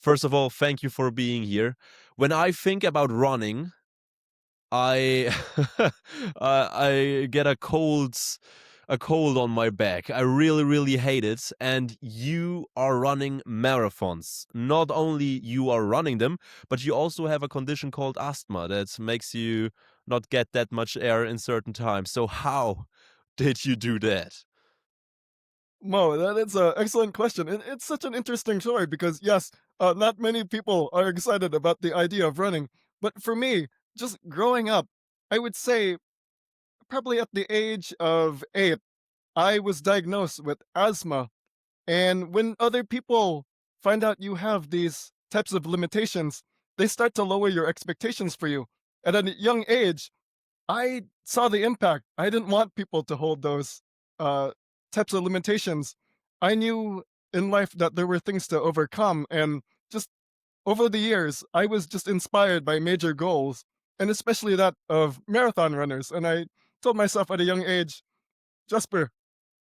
First of all, thank you for being here. When I think about running, I I get a cold on my back. I really, really hate it. And you are running marathons. Not only you are running them, but you also have a condition called asthma that makes you not get that much air in certain times. So how did you do that? Mo, that is an excellent question. It's such an interesting story because, yes, not many people are excited about the idea of running. But for me, just growing up, I would say probably at the age of 8, I was diagnosed with asthma. And when other people find out you have these types of limitations, they start to lower your expectations for you. At a young age, I saw the impact. I didn't want people to hold those uh, types of limitations. I knew in life that there were things to overcome, and just over the years, I was just inspired by major goals, and especially that of marathon runners. And I told myself at a young age, Jesper,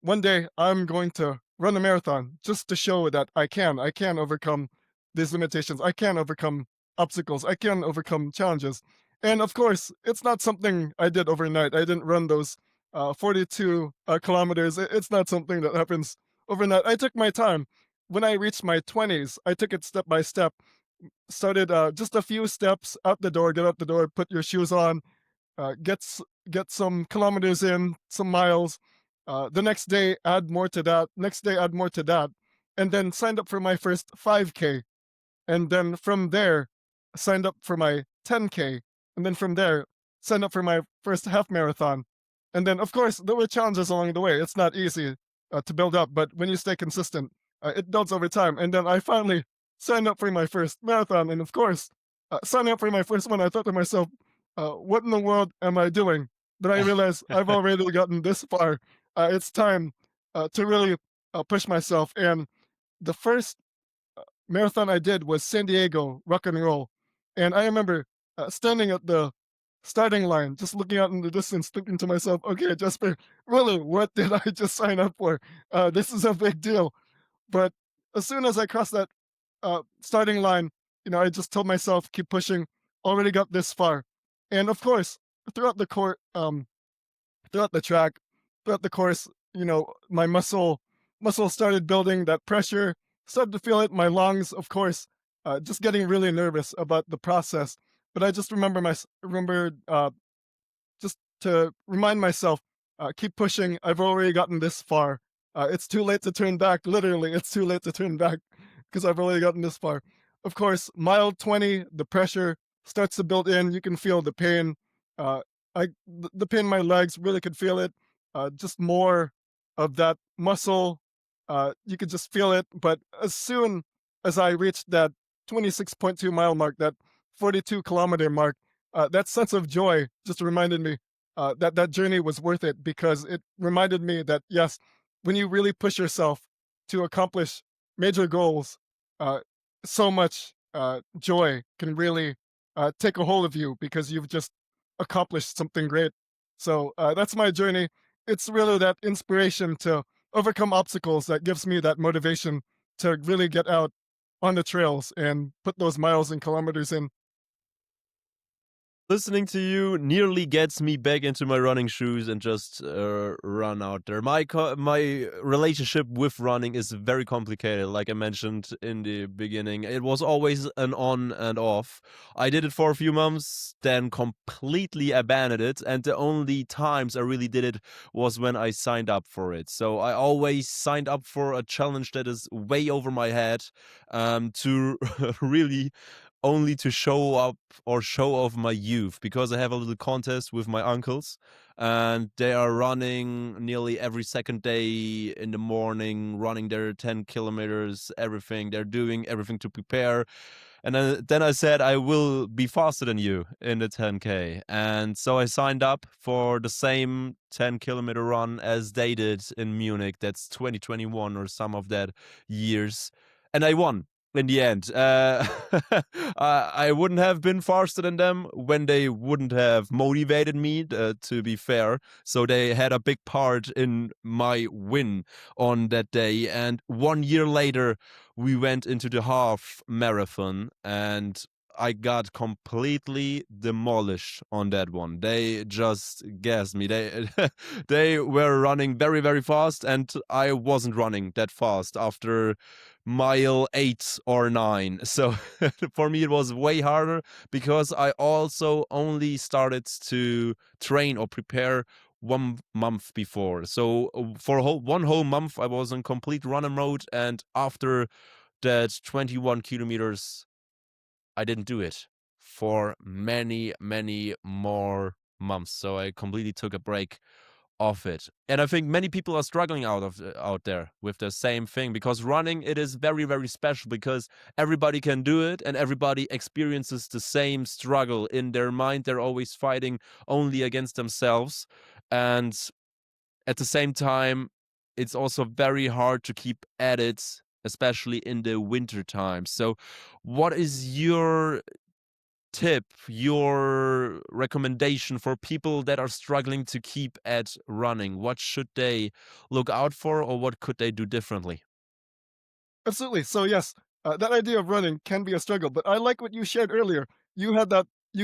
one day I'm going to run a marathon just to show that I can overcome these limitations. I can overcome obstacles. I can overcome challenges. And of course, it's not something I did overnight. I didn't run those 42 kilometers. It's not something that happens overnight. I took my time. When I reached my 20s, I took it step by step. Started just a few steps out the door, get out the door, put your shoes on, get some kilometers in, some miles. The next day, add more to that. Next day, add more to that, and then signed up for my first 5K. And then from there, signed up for my 10K. And then from there, signed up for my first half marathon. And then, of course, there were challenges along the way. It's not easy to build up, but when you stay consistent, it builds over time. And then I finally signed up for my first marathon. And of course, signing up for my first one, I thought to myself, what in the world am I doing? Then I realized I've already gotten this far. It's time to really push myself. And the first marathon I did was San Diego Rock and Roll, and I remember standing at the starting line, just looking out in the distance, thinking to myself, "Okay, Jasper, really, what did I just sign up for? This is a big deal." But as soon as I crossed that starting line, I just told myself, "Keep pushing. Already got this far." And of course, throughout the court, throughout the track, throughout the course, my muscle started building that pressure, started to feel it in my lungs, of course, just getting really nervous about the process. But I just remembered just to remind myself, keep pushing. I've already gotten this far. It's too late to turn back. Literally, it's too late to turn back because I've already gotten this far. Of course, mile 20, the pressure starts to build in. You can feel the pain. Uh, the pain in my legs, really could feel it. Just more of that muscle. You could just feel it. But as soon as I reached that 26.2 mile mark, that 42 kilometer mark, that sense of joy just reminded me that that journey was worth it because it reminded me that yes, when you really push yourself to accomplish major goals, uh, so much joy can really take a hold of you because you've just accomplished something great. So that's my journey. It's really that inspiration to overcome obstacles that gives me that motivation to really get out on the trails and put those miles and kilometers in. Listening to you nearly gets me back into my running shoes and just run out there. My relationship with running is very complicated. Like I mentioned in the beginning, it was always an on and off. I did it for a few months, then completely abandoned it, and the only times I really did it was when I signed up for it. So I always signed up for a challenge that is way over my head, to really only to show up or show off my youth, because I have a little contest with my uncles and they are running nearly every second day in the morning, running their 10 kilometers, everything. They're doing everything to prepare. And then I said, I will be faster than you in the 10K. And so I signed up for the same 10-kilometer run as they did in Munich. That's 2021 or some of that years. And I won. in the end. I wouldn't have been faster than them when they wouldn't have motivated me, to be fair. So they had a big part in my win on that day. And 1 year later, we went into the half marathon and I got completely demolished on that one. They just gassed me. They they were running very very fast, and I wasn't running that fast after mile 8 or 9. So for me, it was way harder because I also only started to train or prepare 1 month before. So for one whole month, I was in complete runner mode. And after that 21 kilometers, I didn't do it for many, many more months. So I completely took a break of it. And I think many people are struggling out there with the same thing, because running, it is very very special because everybody can do it and everybody experiences the same struggle in their mind. They're always fighting only against themselves, and at the same time it's also very hard to keep at it, especially in the winter time. So what is your tip, your recommendation for people that are struggling to keep at running? What should they look out for, or what could they do differently? Absolutely. So yes, that idea of running can be a struggle, but I like what you shared earlier. You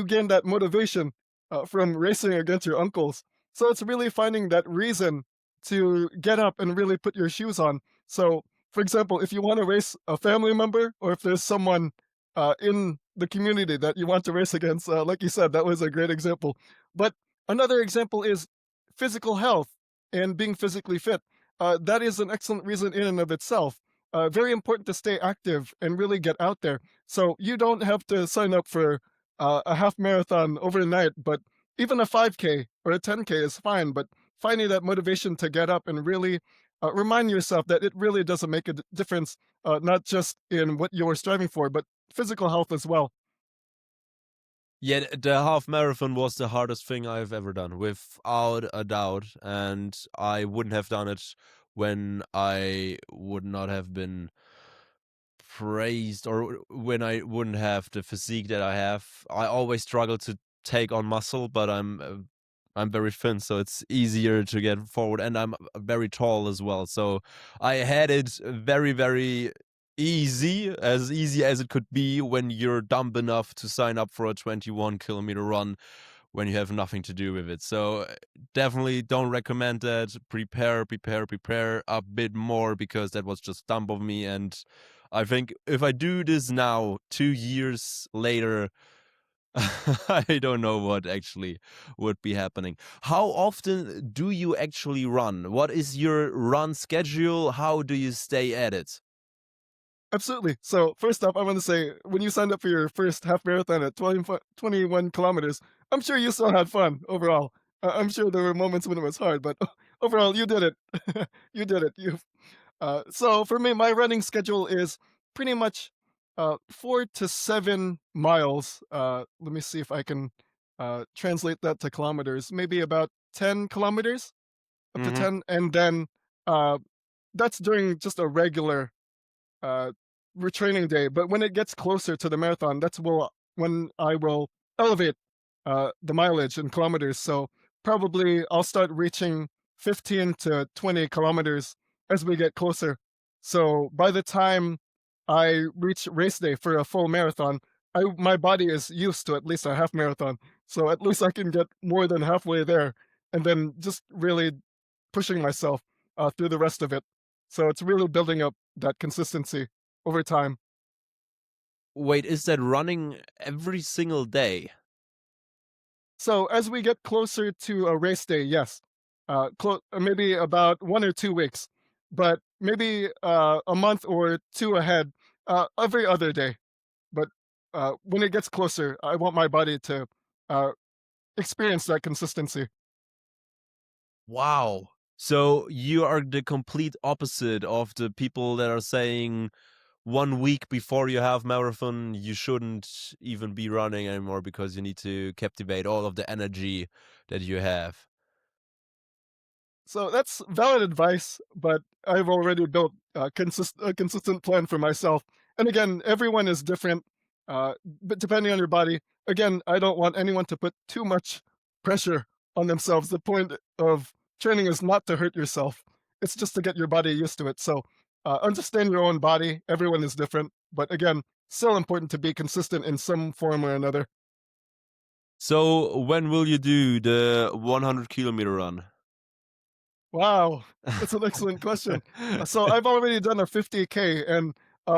gained that motivation from racing against your uncles. So it's really finding that reason to get up and really put your shoes on. So, for example, if you want to race a family member, or if there's someone in the community that you want to race against, like you said, that was a great example. But another example is physical health and being physically fit. That is an excellent reason in and of itself. Very important to stay active and really get out there. So you don't have to sign up for a half marathon overnight, but even a 5K or a 10K is fine. But finding that motivation to get up and really remind yourself that it really doesn't make a difference, not just in what you're striving for, but physical health as well. Yeah, the half marathon was the hardest thing I've ever done, without a doubt. And I wouldn't have done it when I would not have been praised, or when I wouldn't have the physique that I have. I always struggle to take on muscle, but I'm very thin, so it's easier to get forward, and I'm very tall as well. So I had it very very easy as it could be when you're dumb enough to sign up for a 21-kilometer run when you have nothing to do with it. So definitely don't recommend that. Prepare a bit more, because that was just dumb of me. And I think if I do this now, 2 years later, I don't know what actually would be happening. How often do you actually run? What is your run schedule? How do you stay at it? Absolutely. So first off, I want to say when you signed up for your first half marathon at 21 kilometers, I'm sure you still had fun overall. I'm sure there were moments when it was hard, but overall, you did it. You did it. So for me, my running schedule is pretty much 4 to 7 miles. Let me see if I can translate that to kilometers. Maybe about 10 kilometers, up to Mhm. 10, and then uh, that's during just a regular uh, retraining day. But when it gets closer to the marathon, when I will elevate the mileage in kilometers. So probably I'll start reaching 15 to 20 kilometers as we get closer. So by the time I reach race day for a full marathon, my body is used to at least a half marathon. So at least I can get more than halfway there, and then just really pushing myself through the rest of it. So it's really building up that consistency over time. Wait, is that running every single day? So as we get closer to a race day, yes, maybe about 1 or 2 weeks, but maybe a month or two ahead, every other day. But when it gets closer, I want my body to uh, experience that consistency. Wow. So you are the complete opposite of the people that are saying 1 week before you have marathon, you shouldn't even be running anymore because you need to captivate all of the energy that you have. So that's valid advice, but I've already built a consistent plan for myself. And again, everyone is different, but depending on your body, again, I don't want anyone to put too much pressure on themselves. The point of training is not to hurt yourself. It's just to get your body used to it. So understand your own body. Everyone is different, but again, still important to be consistent in some form or another. So when will you do the 100-kilometer run? Wow, that's an excellent question. So I've already done a 50K, and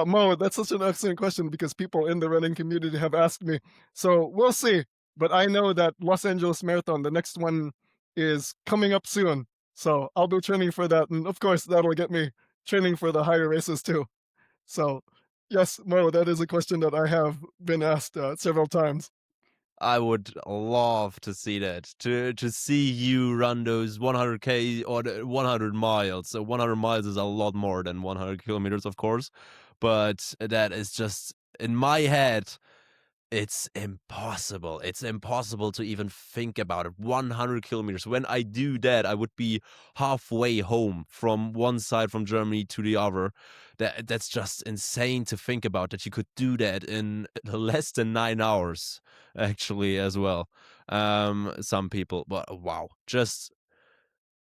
Mo, that's such an excellent question because people in the running community have asked me. So we'll see. But I know that Los Angeles Marathon, the next one, is coming up soon. So I'll be training for that, and of course that'll get me training for the higher races too. So yes, Mo, that is a question that I have been asked several times. I would love to see that. To see you run those 100K or the 100 miles. So 100 miles is a lot more than 100 kilometers, of course. But that is just in my head. It's impossible. It's impossible to even think about it. 100 kilometers. When I do that, I would be halfway home from one side from Germany to the other. That's just insane to think about that you could do that in less than 9 hours, actually, as well. Some people, but wow, just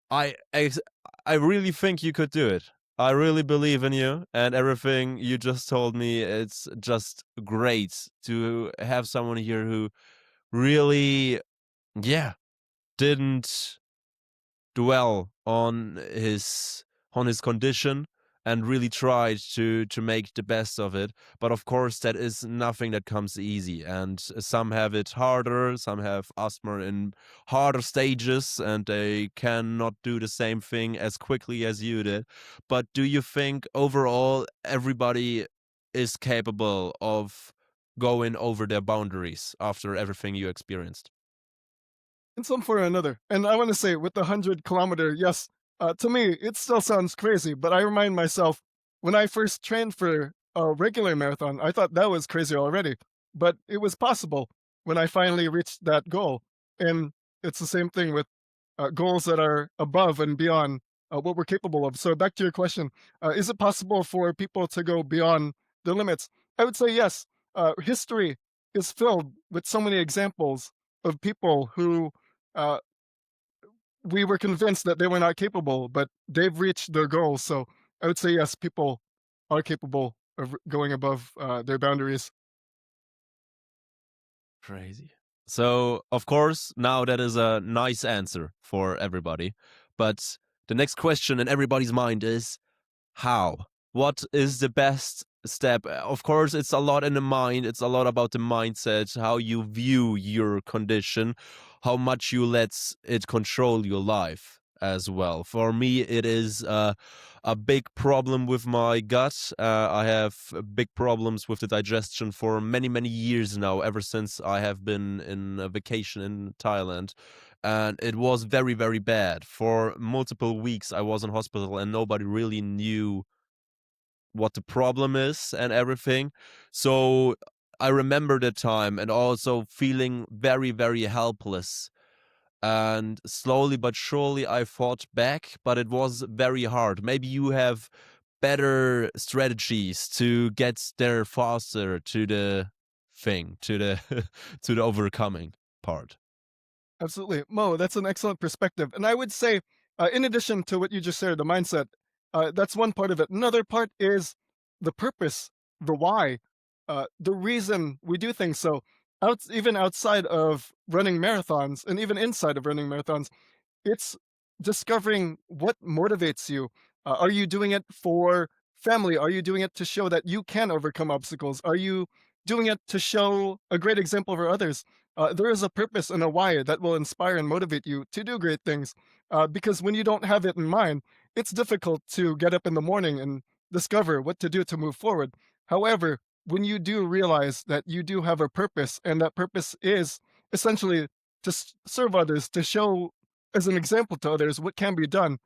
I ex- I really think you could do it. I really believe in you and everything you just told me. It's just great to have someone here who really, yeah, didn't dwell on his condition and really tried to make the best of it. But of course that is nothing that comes easy, and some have it harder, some have asthma in harder stages and they cannot do the same thing as quickly as you did. But do you think overall everybody is capable of going over their boundaries after everything you experienced? In some form or another. And I want to say, with the 100-kilometer, yes, to me, it still sounds crazy, but I remind myself when I first trained for a regular marathon, I thought that was crazy already, but it was possible when I finally reached that goal. And it's the same thing with goals that are above and beyond what we're capable of. So, back to your question, is it possible for people to go beyond the limits? I would say yes. History is filled with so many examples of people who uh, we were convinced that they were not capable, but they've reached their goals. So I would say yes, people are capable of going above their boundaries. Crazy. So, of course, now that is a nice answer for everybody. But the next question in everybody's mind is how? What is the best step? Of course, it's a lot in the mind. It's a lot about the mindset, how you view your condition, how much you let it control your life as well. For me, it is a big problem with my gut. I have big problems with the digestion for many, many years now, ever since I have been in a vacation in Thailand. And it was very, very bad. For multiple weeks, I was in hospital and nobody really knew what the problem is and everything. So I remember the time and also feeling very, very helpless. And slowly but surely I fought back, but it was very hard. Maybe you have better strategies to get there faster to the thing, to the to the overcoming part. Absolutely. Mo, that's an excellent perspective. And I would say, in addition to what you just said, the mindset, that's one part of it. Another part is the purpose, the why, the reason we do things. So, even outside of running marathons and even inside of running marathons, it's discovering what motivates you. Are you doing it for family? Are you doing it to show that you can overcome obstacles? Are you doing it to show a great example for others? There is a purpose and a why that will inspire and motivate you to do great things. Because when you don't have it in mind, it's difficult to get up in the morning and discover what to do to move forward. However, when you do realize that you do have a purpose, and that purpose is essentially to serve others, to show as an example to others what can be done,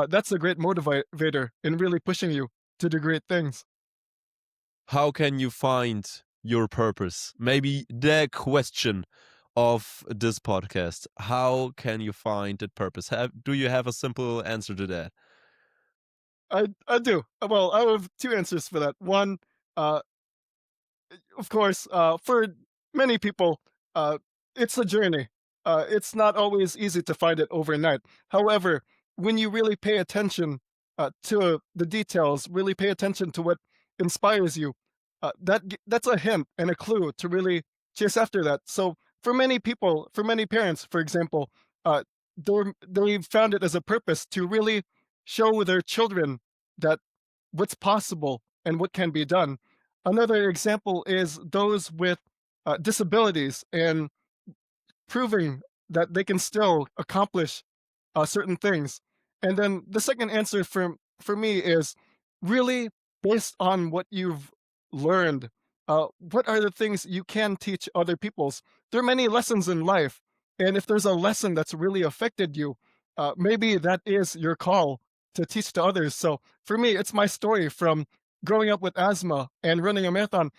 that's a great motivator in really pushing you to do great things. How can you find your purpose? Maybe the question of this podcast. How can you find that purpose? Do you have a simple answer to that? I do. Well, I have two answers for that. One, Of course, for many people, uh, it's a journey. It's not always easy to find it overnight. However, when you really pay attention to the details, really pay attention to what inspires you, that's a hint and a clue to really chase after that. So, for many people, for many parents, for example, uh, they found it as a purpose to really show their children that what's possible and what can be done. Another example is those with disabilities and proving that they can still accomplish certain things. And then the second answer for me is really based on what you've learned. What are the things you can teach other people's? There are many lessons in life, and if there's a lesson that's really affected you, maybe that is your call to teach to others. So for me, it's my story from growing up with asthma and running a marathon.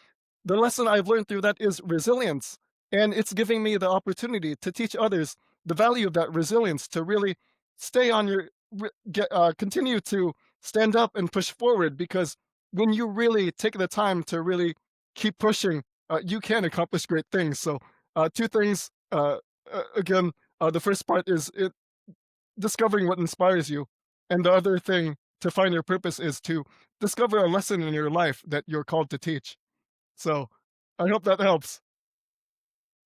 The lesson I've learned through that is resilience, and it's giving me the opportunity to teach others the value of that resilience to really stay on your continue to stand up and push forward because when you really take the time to really keep pushing, you can accomplish great things. So, two things. Again, the first part is discovering what inspires you, and the other thing to find your purpose is to discover a lesson in your life that you're called to teach. So, I hope that helps.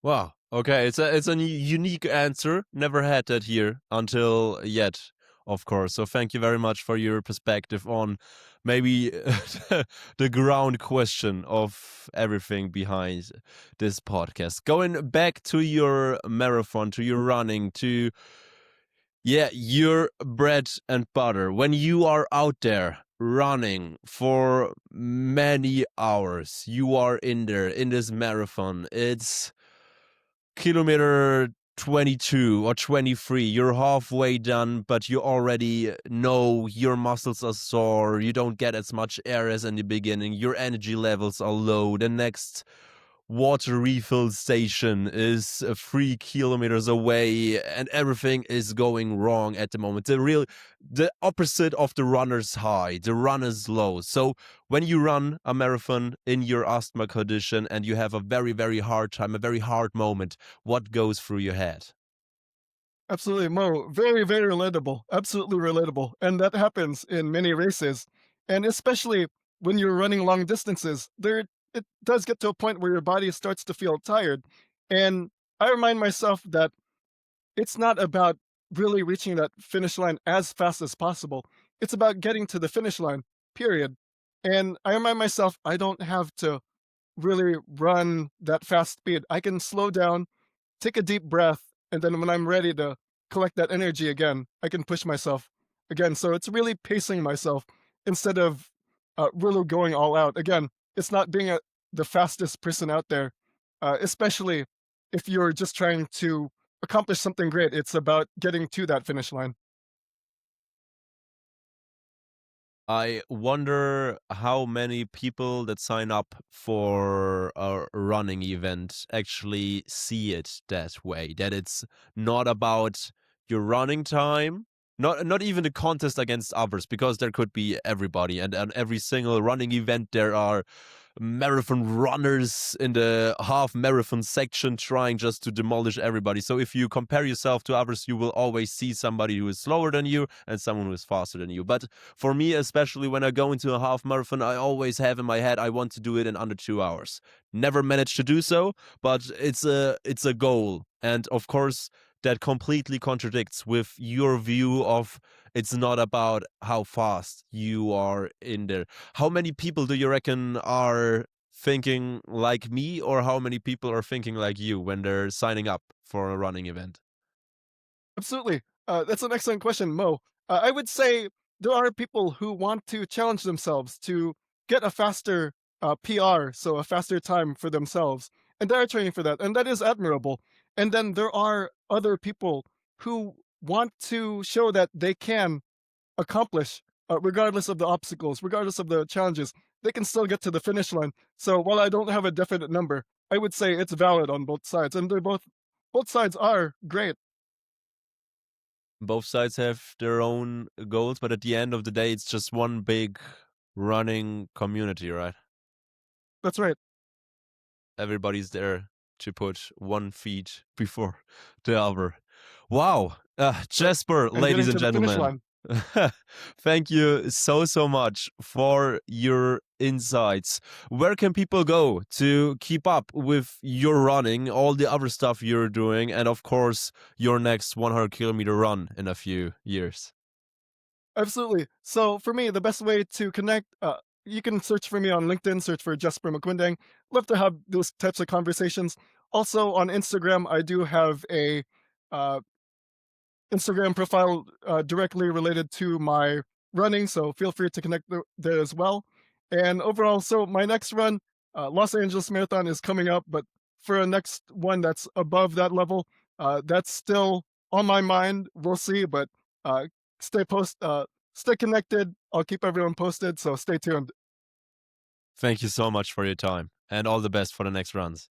Wow. Okay, it's a unique answer. Never had that here until yet, of course. So thank you very much for your perspective on maybe the ground question of everything behind this podcast. Going back to your marathon, to your running, to your bread and butter. When you are out there running for many hours, you are in there in this marathon. It's kilometer 22 or 23, you're halfway done, but you already know your muscles are sore, you don't get as much air as in the beginning, your energy levels are low. The next water refill station is 3 kilometers away and everything is going wrong at the moment. The opposite of the runner's high, the runner's low. So when you run a marathon in your asthma condition and you have a very, very hard time, a very hard moment, what goes through your head? Absolutely, Mo. Very, very relatable. Absolutely relatable. And that happens in many races. And especially when you're running long distances, there it does get to a point where your body starts to feel tired. And I remind myself that it's not about really reaching that finish line as fast as possible. It's about getting to the finish line, period. And I remind myself I don't have to really run that fast speed. I can slow down, take a deep breath, and then when I'm ready to collect that energy again, I can push myself again. So it's really pacing myself instead of really going all out. Again, it's not being the fastest person out there, especially if you're just trying to accomplish something great. It's about getting to that finish line. I wonder how many people that sign up for a running event actually see it that way. That it's not about your running time, not even the contest against others, because there could be everybody, and on every single running event there are marathon runners in the half marathon section trying just to demolish everybody. So if you compare yourself to others, you will always see somebody who is slower than you and someone who is faster than you. But for me, especially when I go into a half marathon, I always have in my head I want to do it in under 2 hours. Never managed to do so, but it's a goal. And of course, that completely contradicts with your view of it's not about how fast you are in there. How many people do you reckon are thinking like me, or how many people are thinking like you when they're signing up for a running event? Absolutely. That's an excellent question, Mo. I would say there are people who want to challenge themselves to get a faster PR, so a faster time for themselves, and they're training for that, and that is admirable. And then there are other people who want to show that they can accomplish, regardless of the obstacles, regardless of the challenges, they can still get to the finish line. So while I don't have a definite number, I would say it's valid on both sides, and both sides are great. Both sides have their own goals, but at the end of the day, it's just one big running community, right? That's right. everybody's there to put one feet before the other. Wow. Yep. Jesper, And ladies getting and to the finish gentlemen, line. thank you so, so much for your insights. Where can people go to keep up with your running, all the other stuff you're doing, and of course, your next 100-kilometer run in a few years? Absolutely. So for me, the best way to connect, you can search for me on LinkedIn, search for Jessper Maquindang. Love to have those types of conversations. Also on Instagram, I do have a uh, Instagram profile directly related to my running, so feel free to connect there as well. And overall, so my next run, Los Angeles Marathon, is coming up, but for a next one that's above that level, that's still on my mind. We'll see, but uh, stay stay connected. I'll keep everyone posted, so stay tuned. Thank you so much for your time and all the best for the next runs.